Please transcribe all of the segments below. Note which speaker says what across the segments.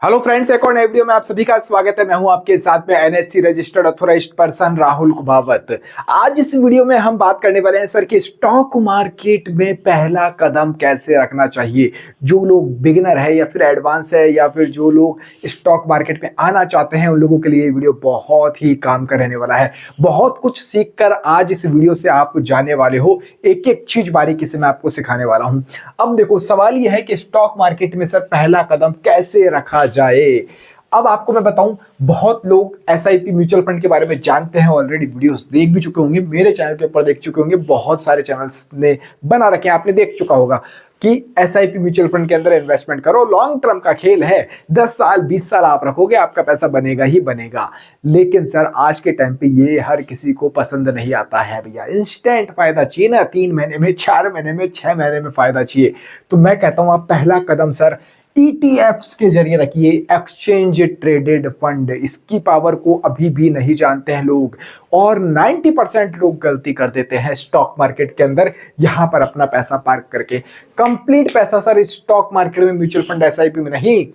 Speaker 1: Hello friends, एक और नए वीडियो में आप सभी का स्वागत है। मैं हूं आपके साथ में NSC registered authorized person Rahul Kubhawat. आज इस वीडियो में हम बात करने वाले हैं सर कि स्टॉक मार्केट में पहला कदम कैसे रखना चाहिए। जो लोग बिगिनर है या फिर एडवांस है या फिर जो लोग स्टॉक मार्केट में आना चाहते हैं उन लोगों के लिए ये वीडियो बहुत ही काम का रहने वाला है। बहुत कुछ सीखकर आज इस वीडियो से आप जाने वाले हो। एक एक चीज बारीकी से मैं आपको सिखाने वाला हूं। अब देखो, सवाल यह है कि स्टॉक मार्केट में सर पहला कदम कैसे रखा जाए। अब आपको मैं बताऊं, बहुत लोग एसआईपी म्यूचुअल फंड के बारे में जानते हैं, ऑलरेडी वीडियोस देख भी चुके होंगे, मेरे चैनल के ऊपर देख चुके होंगे, बहुत सारे चैनल्स ने बना रखे हैं, आपने देख चुका होगा कि एसआईपी म्यूचुअल फंड के अंदर इन्वेस्टमेंट करो, लॉन्ग टर्म का खेल है, 10 साल 20 साल आप रखोगे, आपका पैसा बनेगा ही बनेगा। लेकिन सर आज के टाइम पे ये हर किसी को पसंद नहीं आता है भैया। इंस्टेंट फायदा चाहिए ना, 3 महीने में, 4 महीने में, 6 महीने में फायदा चाहिए। तो मैं कहता हूं आप पहला कदम सर ETFs के जरिए रखिए, एक्सचेंज ट्रेडेड फंड। इसकी पावर को अभी भी नहीं जानते हैं लोग, और 90% लोग गलती कर देते हैं स्टॉक मार्केट के अंदर यहां पर अपना पैसा पार्क करके। कंप्लीट पैसा सर स्टॉक मार्केट में, म्यूचुअल फंड एसआईपी में नहीं,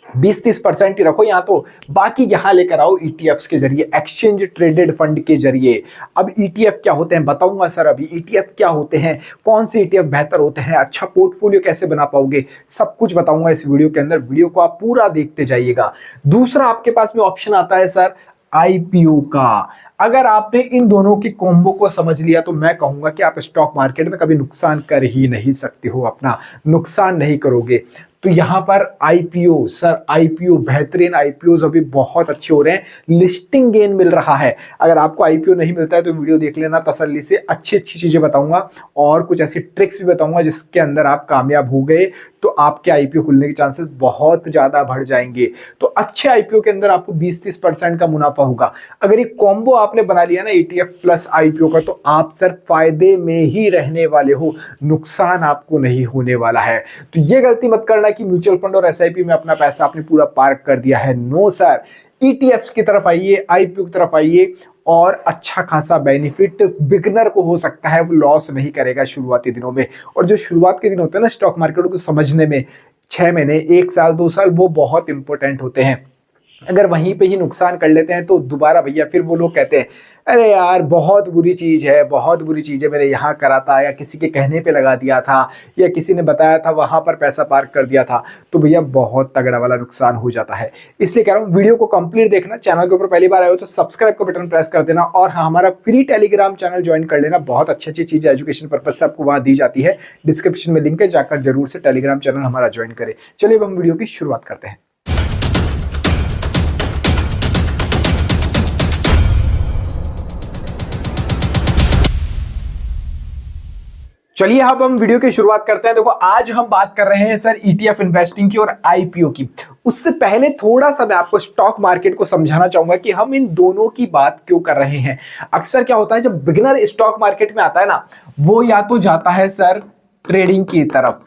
Speaker 1: 20-30% ही रखो यहां, तो बाकी यहां लेकर आओ ETFs के जरिए, एक्सचेंज ट्रेडेड फंड के जरिए। अब ETF क्या होते हैं बताऊंगा सर। अभी ETF क्या होते हैं, कौन से ETF बेहतर होते हैं, अच्छा पोर्टफोलियो कैसे बना पाओगे, सब कुछ बताऊंगा इस वीडियो के अंदर। वीडियो को आप पूरा देखते जाइएगा। दूसरा आपके पास में ऑप्शन आता है सर IPO का। अगर आपने इन दोनों की कॉम्बो को समझ लिया तो मैं कहूंगा कि आप स्टॉक मार्केट में कभी नुकसान कर ही नहीं सकते हो, अपना नुकसान नहीं करोगे। तो यहां पर IPO सर, IPO बेहतरीन, IPOs अभी बहुत अच्छे हो रहे हैं, लिस्टिंग गेन मिल रहा है। अगर आपको IPO नहीं मिलता है तो वीडियो देख लेना तसल्ली से, अच्छी अच्छी चीजें बताऊंगा और कुछ ऐसी ट्रिक्स भी बताऊंगा जिसके अंदर आप कामयाब हो गए तो आपके IPO खुलने के चांसेस बहुत ज्यादा बढ़ जाएंगे। तो अच्छे IPO के अंदर आपको 20-30% का मुनाफा होगा। अगर ये कॉम्बो आपने बना लिया ना ETF प्लस IPO का, तो आप सर फायदे में ही रहने वाले हो, नुकसान आपको नहीं होने वाला है। तो ये गलती मत करना कि म्यूचुअल फंड और एसआईपी में अपना पैसा आपने पूरा पार्क कर दिया है। नो सर, ETFs की तरफ आइए, IPO की तरफ आइए, और अच्छा खासा बेनिफिट बिगनर को हो सकता है, वो लॉस नहीं करेगा शुरुआती दिनों में। और जो शुरुआत के दिन होते हैं ना स्टॉक मार्केट को समझने में, 6 महीने, 1 साल, 2 साल, वो बहुत इंपॉर्टेंट होते हैं। अगर वहीं पे ही नुकसान कर लेते हैं तो दोबारा भैया फिर वो लोग कहते हैं अरे यार बहुत बुरी चीज है, बहुत बुरी चीज है, मैंने यहाँ करा था, या किसी के कहने पे लगा दिया था, या किसी ने बताया था वहां पर पैसा पार्क कर दिया था, तो भैया बहुत तगड़ा वाला नुकसान हो जाता है। इसलिए कह रहा हूँ वीडियो को कंप्लीट देखना। चैनल के ऊपर पहली बार आए हो तो सब्सक्राइब का बटन प्रेस कर देना, और हाँ, हमारा फ्री टेलीग्राम चैनल ज्वाइन कर लेना। बहुत अच्छी अच्छी चीजें एजुकेशन पर्पज से आपको वहां दी जाती है, डिस्क्रिप्शन में लिंक है, जाकर जरूर से टेलीग्राम चैनल हमारा ज्वाइन करें। चलिए अब हम वीडियो की शुरुआत करते हैं। चलिए अब हम वीडियो की शुरुआत करते हैं। देखो, आज हम बात कर रहे हैं सर ETF इन्वेस्टिंग की और IPO की। उससे पहले थोड़ा सा मैं आपको स्टॉक मार्केट को समझाना चाहूंगा कि हम इन दोनों की बात क्यों कर रहे हैं। अक्सर क्या होता है, जब बिगिनर स्टॉक मार्केट में आता है ना, वो या तो जाता है सर ट्रेडिंग की तरफ,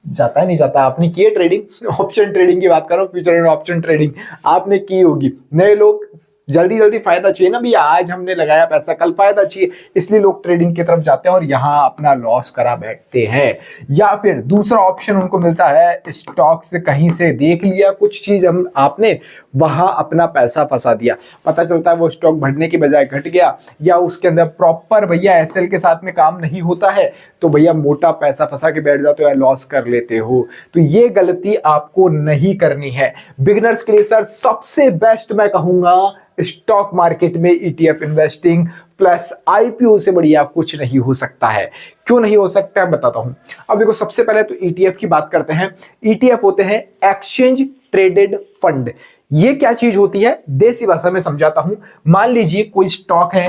Speaker 1: जाता है नहीं जाता, आपने की है ट्रेडिंग, ऑप्शन ट्रेडिंग की बात करो, फ्यूचर एंड ऑप्शन ट्रेडिंग आपने की होगी। नए लोग जल्दी जल्दी फायदा चाहिए ना भैया, आज हमने लगाया पैसा कल फायदा चाहिए, इसलिए लोग ट्रेडिंग की तरफ जाते हैं और यहां अपना लॉस करा बैठते हैं। या फिर दूसरा ऑप्शन उनको मिलता है, स्टॉक से कहीं से देख लिया कुछ चीज हम आपने, वहां अपना पैसा फंसा दिया, पता चलता है वो स्टॉक बढ़ने की बजाय घट गया, या उसके अंदर प्रॉपर भैया SL के साथ में काम नहीं होता है, तो भैया मोटा पैसा फंसा के बैठ जाते हो या लॉस कर लेते हो। तो ये गलती आपको नहीं करनी है। बिगिनर्स के लिए सर सबसे बेस्ट मैं कहूंगा स्टॉक मार्केट में ETF इन्वेस्टिंग प्लस IPO से बढ़िया कुछ नहीं हो सकता है। क्यों नहीं हो सकता है बताता हूं। अब देखो, सबसे पहले तो ETF की बात करते हैं। ETF होते हैं एक्सचेंज ट्रेडेड फंड। ये क्या चीज होती है, देसी भाषा में समझाता हूं। मान लीजिए कोई स्टॉक है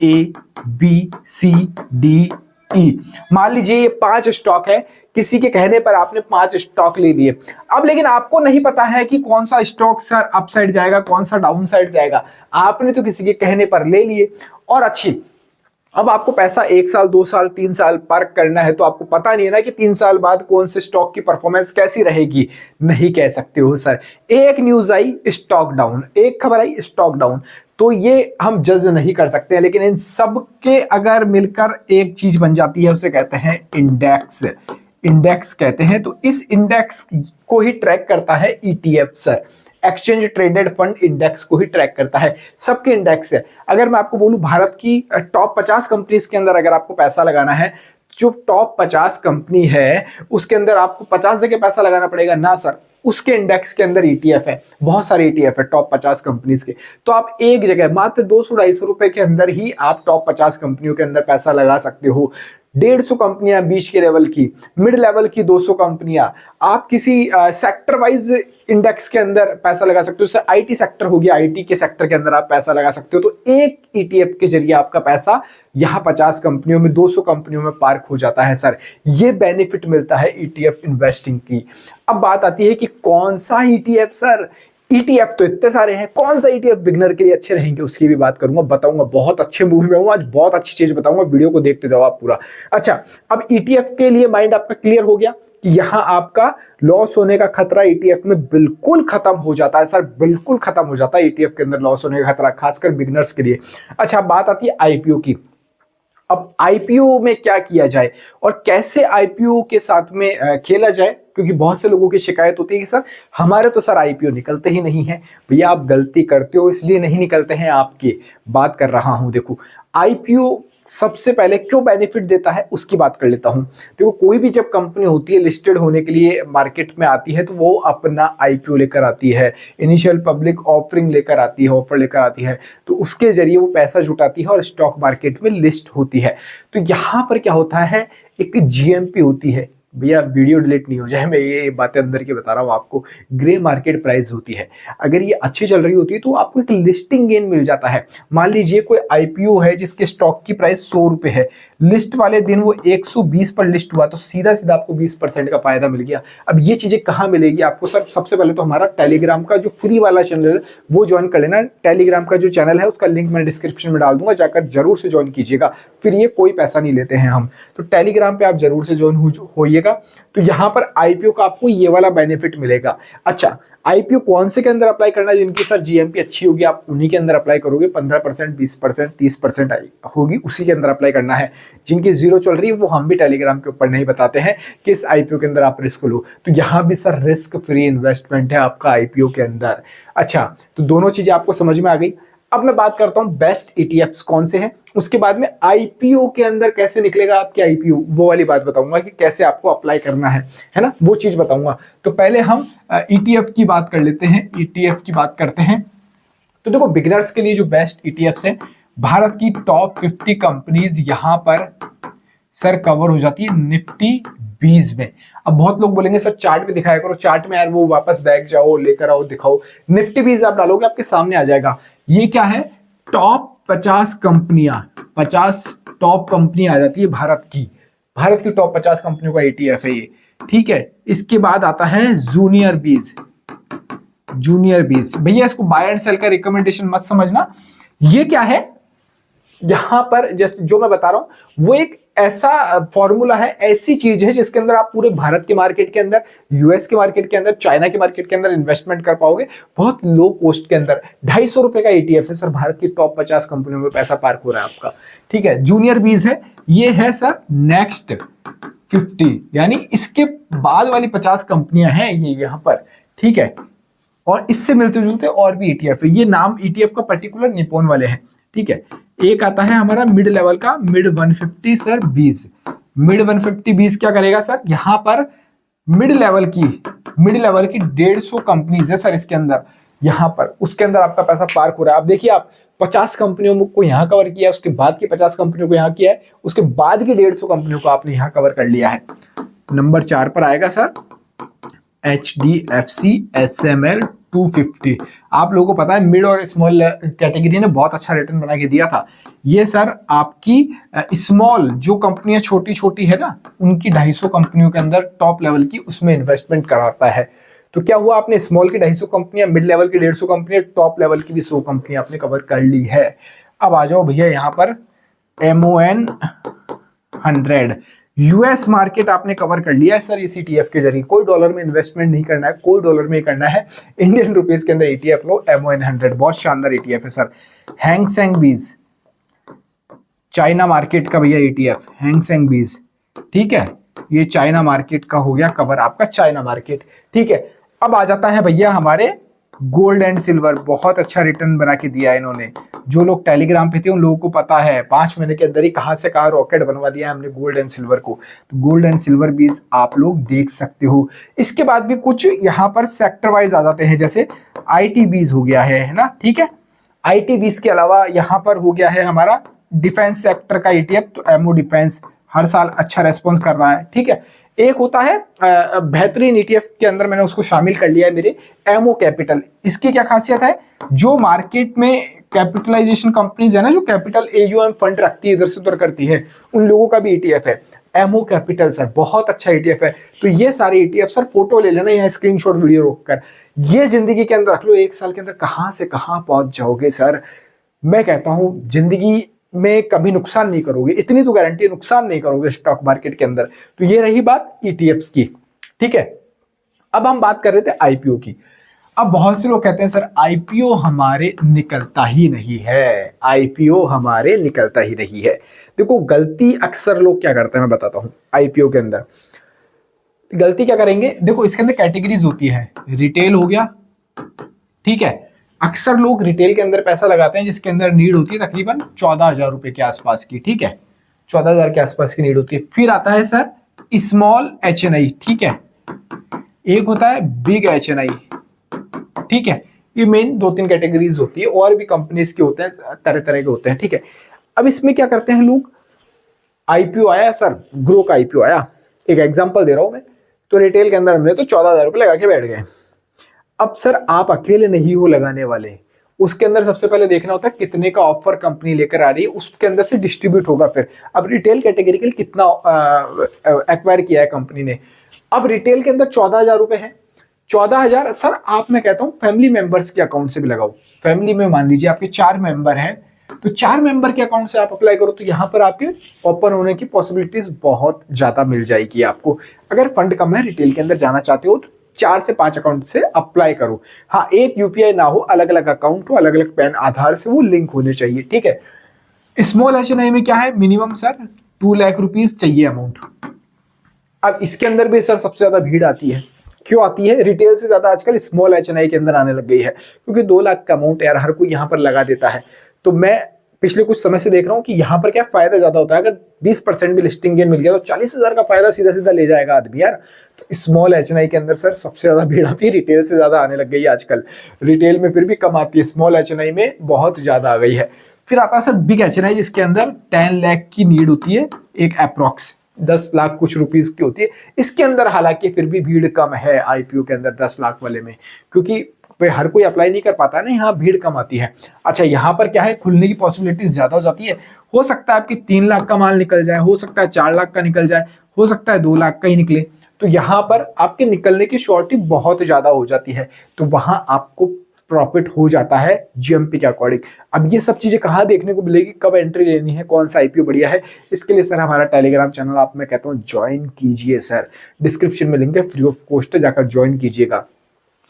Speaker 1: ABCDE, मान लीजिए ये 5 स्टॉक है, किसी के कहने पर आपने 5 स्टॉक ले लिए। अब लेकिन आपको नहीं पता है कि कौन सा स्टॉक सर अप साइड जाएगा, कौन सा डाउन साइड जाएगा, आपने तो किसी के कहने पर ले लिए और अच्छी। अब आपको पैसा 1 साल 2 साल 3 साल पार्क करना है, तो आपको पता नहीं है ना कि 3 साल बाद कौन से स्टॉक की परफॉर्मेंस कैसी रहेगी। नहीं कह सकते हो सर, एक न्यूज आई स्टॉक डाउन, एक खबर आई स्टॉक डाउन, तो ये हम जज नहीं कर सकते हैं। लेकिन इन सब के अगर मिलकर एक चीज बन जाती है, उसे कहते हैं इंडेक्स। इंडेक्स कहते हैं। तो इस इंडेक्स को ही ट्रैक करता है ETF sir, exchange traded fund index को ही ट्रैक करता है। सबके इंडेक्स है। अगर मैं आपको बोलूं भारत की टॉप 50 कंपनीज के अंदर अगर आपको पैसा लगाना है, जो टॉप 50 कंपनी है उसके अंदर आपको 50 जगह पैसा लगाना पड़ेगा ना सर, उसके इंडेक्स के अंदर ईटीएफ है, बहुत सारे ईटीएफ है टॉप 50 कंपनीज के। तो आप एक जगह मात्र 200-250 रुपए के अंदर ही आप टॉप 50 कंपनियों के अंदर पैसा लगा सकते हो। 150 कंपनियां बीच के लेवल की, मिड लेवल की 200 कंपनियां, आप किसी सेक्टर वाइज इंडेक्स के अंदर पैसा लगा सकते हो। जैसे आईटी सेक्टर हो गया, आईटी के सेक्टर के अंदर आप पैसा लगा सकते हो। तो एक ईटीएफ के जरिए आपका पैसा यहां 50 कंपनियों में, 200 कंपनियों में पार्क हो जाता है सर। ये बेनिफिट मिलता है ईटीएफ इन्वेस्टिंग की। अब बात आती है कि कौन सा ईटीएफ सर, ईटीएफ तो इतने सारे हैं, कौन सा ईटीएफ बिगनर के लिए अच्छे रहेंगे उसकी भी बात करूंगा, बताऊंगा। बहुत अच्छे मूड में हूं आज, बहुत अच्छी चीज बताऊंगा, वीडियो को देखते जाओ आप पूरा। अच्छा, अब ईटीएफ के लिए माइंड आपका क्लियर हो गया कि यहां आपका लॉस होने का खतरा ईटीएफ में बिल्कुल खत्म हो जाता है सर, बिल्कुल खत्म हो जाता है ईटीएफ के अंदर लॉस होने का खतरा, खासकर बिगनर्स के लिए। अच्छा, बात आती है आईपीओ की। अब आईपीओ में क्या किया जाए और कैसे आईपीओ के साथ में खेला जाए, क्योंकि बहुत से लोगों की शिकायत होती है कि सर हमारे तो सर आईपीओ निकलते ही नहीं है। भैया आप गलती करते हो, इसलिए नहीं निकलते हैं आपकी बात कर रहा हूं। देखो, आईपीओ सबसे पहले क्यों बेनिफिट देता है उसकी बात कर लेता हूं। देखो, कोई भी जब कंपनी होती है लिस्टेड होने के लिए मार्केट में आती है तो वो अपना आईपीओ लेकर आती है, इनिशियल पब्लिक ऑफरिंग लेकर आती है, ऑफर लेकर आती है। तो उसके जरिए वो पैसा जुटाती है और स्टॉक मार्केट में लिस्ट होती है। तो यहां पर क्या होता है, एक जीएमपी होती है। भैया वीडियो डिलीट नहीं हो जाए, मैं ये बातें अंदर की बता रहा हूँ आपको। ग्रे मार्केट प्राइस होती है, अगर ये अच्छी चल रही होती है तो आपको एक लिस्टिंग गेन मिल जाता है। मान लीजिए कोई आईपीओ है जिसके स्टॉक की प्राइस 100 रुपए है, लिस्ट वाले दिन वो 120 पर लिस्ट हुआ, तो सीधा सीधा आपको 20% का फायदा मिल गया। अब ये चीजें कहाँ मिलेगी आपको सर? सबसे पहले तो हमारा टेलीग्राम का जो फ्री वाला चैनल है वो ज्वाइन कर लेना। टेलीग्राम का जो चैनल है उसका लिंक मैं डिस्क्रिप्शन में डाल दूंगा, जाकर जरूर से ज्वाइन कीजिएगा। फिर ये कोई पैसा नहीं लेते हैं हम, तो टेलीग्राम पे आप जरूर से ज्वाइन होइएगा। तो यहां पर आईपीओ का आपको ये वाला बेनिफिट मिलेगा। अच्छा, आईपीओ कौन से के अंदर अप्लाई करना है? जिनकी सर जीएमपी अच्छी होगी आप उन्हीं के अंदर अप्लाई करोगे। 15%, 20%, 30% होगी, उसी के अंदर अप्लाई करना है। जिनकी जीरो चल रही है वो हम भी टेलीग्राम के ऊपर नहीं बताते हैं किस आईपीओ के अंदर आप रिस्क लो। तो यहां भी सर रिस्क फ्री इन्वेस्टमेंट है आपका आईपीओ के अंदर। अच्छा, तो दोनों चीजें आपको समझ में आ गई। अब मैं बात करता हूं बेस्ट ईटीएफ्स कौन से हैं, उसके बाद में आईपीओ के अंदर कैसे निकलेगा आपके आईपीओ, वो वाली बात बताऊंगा कि कैसे आपको अप्लाई करना है ना, वो चीज बताऊंगा। तो पहले हम ईटीएफ की बात कर लेते हैं, ईटीएफ की बात करते हैं। तो देखो, बिगिनर्स के लिए जो बेस्ट ईटीएफ्स हैं, भारत की टॉप 50 कंपनीज यहां पर सर कवर हो जाती है निफ्टी 20 में। अब बहुत लोग बोलेंगे सर चार्ट में दिखाया करो, चार्ट में यार वो वापस बैक जाओ, लेकर आओ, दिखाओ। निफ्टी 20 आप डालोगे आपके सामने आ जाएगा। ये क्या है? टॉप 50 कंपनियां, 50 टॉप कंपनी आ जाती है भारत की। भारत की टॉप 50 कंपनियों का ईटीएफ है ये, ठीक है। इसके बाद आता है जूनियर 20। जूनियर 20 भैया इसको बाय एंड सेल का रिकमेंडेशन मत समझना। ये क्या है? यहां पर जस्ट जो मैं बता रहा हूं वो एक ऐसा फॉर्मूला है, ऐसी चीज है जिसके अंदर आप पूरे भारत के मार्केट के अंदर, यूएस के मार्केट के अंदर, चाइना के मार्केट के अंदर इन्वेस्टमेंट कर पाओगे बहुत लो कॉस्ट के अंदर। 250 रुपए का ईटीएफ है सर, भारत की टॉप 50 कंपनियों में पैसा पार्क हो रहा है आपका, ठीक है। जूनियर 20 है, ये है सर नेक्स्ट 50, यानी इसके बाद वाली 50 कंपनियां हैं ये यहाँ पर, ठीक है। और इससे मिलते जुलते और भी ईटीएफ है। ये नाम ईटीएफ का पर्टिकुलर निप्पॉन वाले हैं, ठीक है। एक आता है हमारा मिड लेवल का, मिड 150 सर 20। मिड 150 20 क्या करेगा सर? यहां पर मिड लेवल की 150 कंपनीज है सर इसके अंदर, यहां पर उसके अंदर आपका पैसा पार्क हो रहा है। अब देखिए, आप 50 कंपनियों को यहां कवर किया है, उसके बाद की 50 कंपनियों को यहां किया है, उसके बाद की 150 कंपनियों को आपने यहां कवर कर लिया है। नंबर 4 पर आएगा सर HDFC SML 250। आप लोगों को पता है मिड और स्मॉल कैटेगरी ने बहुत अच्छा रिटर्न बना के दिया था। ये सर आपकी स्मॉल जो कंपनियां छोटी छोटी है ना, उनकी 250 कंपनियों के अंदर टॉप लेवल की उसमें इन्वेस्टमेंट कराता है। तो क्या हुआ, आपने स्मॉल की 250 कंपनियां, मिड लेवल की 150 कंपनियां, टॉप लेवल की भी 100 कंपनियां आपने कवर कर ली है। अब आ जाओ भैया यहाँ पर MON 100 यूएस मार्केट आपने कवर कर लिया है सर इस ईटीएफ के जरिए। कोई डॉलर में इन्वेस्टमेंट नहीं करना है, कोई डॉलर में करना है, इंडियन रुपीस के अंदर ईटीएफ लो। MON 100 बहुत शानदार ईटीएफ है sir. Hang Seng 20 China market का भैया ईटीएफ, हैंग सेंग 20, ठीक है। ये चाइना मार्केट का हो गया कवर आपका, चाइना मार्केट। ठीक है, अब आ जाता है भैया हमारे गोल्ड एंड सिल्वर। बहुत अच्छा रिटर्न बना के दिया है इन्होंने। जो लोग टेलीग्राम पे थे उन लोगों को पता है 5 महीने के अंदर ही कहां से कहां रॉकेट बनवा दिया है हमने गोल्ड एंड सिल्वर को। तो गोल्ड एंड सिल्वर बीज आप लोग देख सकते हो। इसके बाद भी कुछ यहाँ पर सेक्टर वाइज आ जाते हैं, जैसे आईटी बीज हो गया है ना। ठीक है, आईटी बीज के अलावा यहाँ पर हो गया है हमारा डिफेंस सेक्टर का ईटीएफ। तो एमओ डिफेंस हर साल अच्छा रेस्पॉन्स कर रहा है। ठीक है, एक होता है बेहतरीन ईटीएफ के अंदर मैंने उसको शामिल कर लिया है मेरे, एमओ कैपिटल। इसकी क्या खासियत है, जो मार्केट में कैपिटलाइजेशन कंपनीज है ना, जो कैपिटल एयूएम फंड रखती है, इधर से उधर करती है, उन लोगों का भी ईटीएफ है एमओ कैपिटल सर। बहुत अच्छा ईटीएफ है। तो ये सारे ईटीएफ सर फोटो ले लेना, यहाँ स्क्रीनशॉट वीडियो रोककर, ये जिंदगी के अंदर रख लो। 1 साल के अंदर कहां से कहां पहुंच जाओगे सर। मैं कहता हूं जिंदगी में कभी नुकसान नहीं करोगे, इतनी तो गारंटी है, नुकसान नहीं करोगे स्टॉक मार्केट के अंदर। तो ये रही बात ईटीएफ्स की। ठीक है, अब हम बात कर रहे थे आईपीओ की। अब बहुत से लोग कहते हैं सर आईपीओ हमारे निकलता ही नहीं है, आईपीओ हमारे निकलता ही नहीं है। देखो गलती अक्सर लोग क्या करते हैं मैं बताता हूं। आईपीओ के अंदर गलती क्या करेंगे, देखो इसके अंदर कैटेगरीज होती है, रिटेल हो गया। ठीक है, अक्सर लोग रिटेल के अंदर पैसा लगाते हैं जिसके अंदर नीड होती है तकरीबन 14,000 रुपए के आसपास की। ठीक है, 14,000 के आसपास की नीड होती है। फिर आता है सर स्मॉल एचएनआई। ठीक है, एक होता है बिग एचएनआई। ठीक है, ये मेन 2-3 कैटेगरीज होती है, और भी कंपनीज के होते हैं, तरह तरह के होते हैं। ठीक है, अब इसमें क्या करते हैं लोग, आईपीओ आया सर, ग्रो का आईपीओ आया, एक एग्जांपल दे रहा हूं मैं, तो रिटेल के अंदर हमने तो 14,000 रुपए लगा के बैठ गए। अब सर आप अकेले नहीं हो लगाने वाले, उसके अंदर सबसे पहले देखना होता है कितने का ऑफर कंपनी लेकर आ रही है, उसके अंदर से डिस्ट्रीब्यूट होगा। फिर अब रिटेल कैटेगरी के लिए कितना एक्वायर किया है कंपनी ने। अब रिटेल के अंदर 14,000 रुपए है। 14,000 सर आप, मैं कहता हूं फैमिली मेंबर्स के अकाउंट से भी लगाओ। फैमिली में मान लीजिए आपके 4 मेंबर हैं, तो 4 मेंबर के अकाउंट से आप अप्लाई करो, तो यहां पर आपके ओपन होने की पॉसिबिलिटीज बहुत ज्यादा मिल जाएगी आपको। अगर फंड कम है, रिटेल के अंदर जाना चाहते हो, तो 4 से 5 अकाउंट से अप्लाई करो। हाँ, एक यूपीआई ना हो, अलग अलग अकाउंट हो, अलग अलग पैन आधार से वो लिंक होने चाहिए। ठीक है, स्मॉल एचएनआई में क्या है, मिनिमम सर 2 लाख रुपीज चाहिए अमाउंट। अब इसके अंदर भी सर सबसे ज्यादा भीड़ आती है। क्यों आती है, रिटेल से ज्यादा आजकल स्मॉल एचएनआई के अंदर आने लग गई है, क्योंकि 2 लाख का अमाउंट यार हर कोई यहाँ पर लगा देता है। तो मैं पिछले कुछ समय से देख रहा हूं कि यहाँ पर क्या फायदा ज्यादा होता है। अगर 20% भी लिस्टिंग गेन मिल गया तो 40,000 का फायदा सीधा सीधा ले जाएगा आदमी यार। तो स्मॉल एचएनआई के अंदर सर सबसे ज्यादा भीड़ आती है, रिटेल से ज्यादा आने लग गई है आजकल। रिटेल में फिर भी कम आती है, स्मॉल एचएनआई में बहुत ज्यादा आ गई है। फिर आता है सर बिग एचएनआई, जिसके अंदर 10 लाख की नीड होती है, एक अप्रोक्स 10 लाख कुछ रुपीस की होती है। इसके अंदर हालांकि फिर भी भीड़ कम है आईपीओ के अंदर 10 लाख वाले में, क्योंकि हर कोई अप्लाई नहीं कर पाता है ना, यहाँ भीड़ कम आती है। अच्छा, यहाँ पर क्या है, खुलने की पॉसिबिलिटीज ज्यादा हो जाती है। हो सकता है आपकी 3 लाख का माल निकल जाए, हो सकता है 4 लाख का निकल जाए, हो सकता है 2 लाख का ही निकले। तो यहाँ पर आपके निकलने की श्योरिटी बहुत ज्यादा हो जाती है, तो वहां आपको प्रॉफिट हो जाता है जीएमपी के अकॉर्डिंग। अब ये सब चीजें कहाँ देखने को मिलेगी, कब एंट्री लेनी है, कौन सा आईपीओ बढ़िया है, इसके लिए सर हमारा टेलीग्राम चैनल आप, मैं कहता हूँ ज्वाइन कीजिए सर। डिस्क्रिप्शन में लिंक है, फ्री ऑफ कॉस्ट है, जाकर ज्वाइन कीजिएगा।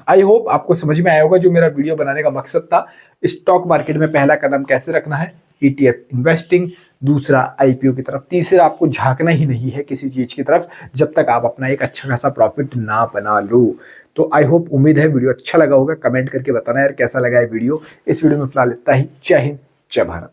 Speaker 1: आई होप आपको समझ में आया होगा जो मेरा वीडियो बनाने का मकसद था। स्टॉक मार्केट में पहला कदम कैसे रखना है, ईटीएफ इन्वेस्टिंग, दूसरा आईपीओ की तरफ, तीसरा आपको झांकना ही नहीं है किसी चीज की तरफ जब तक आप अपना एक अच्छा खासा प्रॉफिट ना बना लो। तो आई होप, उम्मीद है वीडियो अच्छा लगा होगा। कमेंट करके बताना यार कैसा लगा है वीडियो। इस वीडियो में फिलहाल इतना ही। जय हिंद, जय भारत।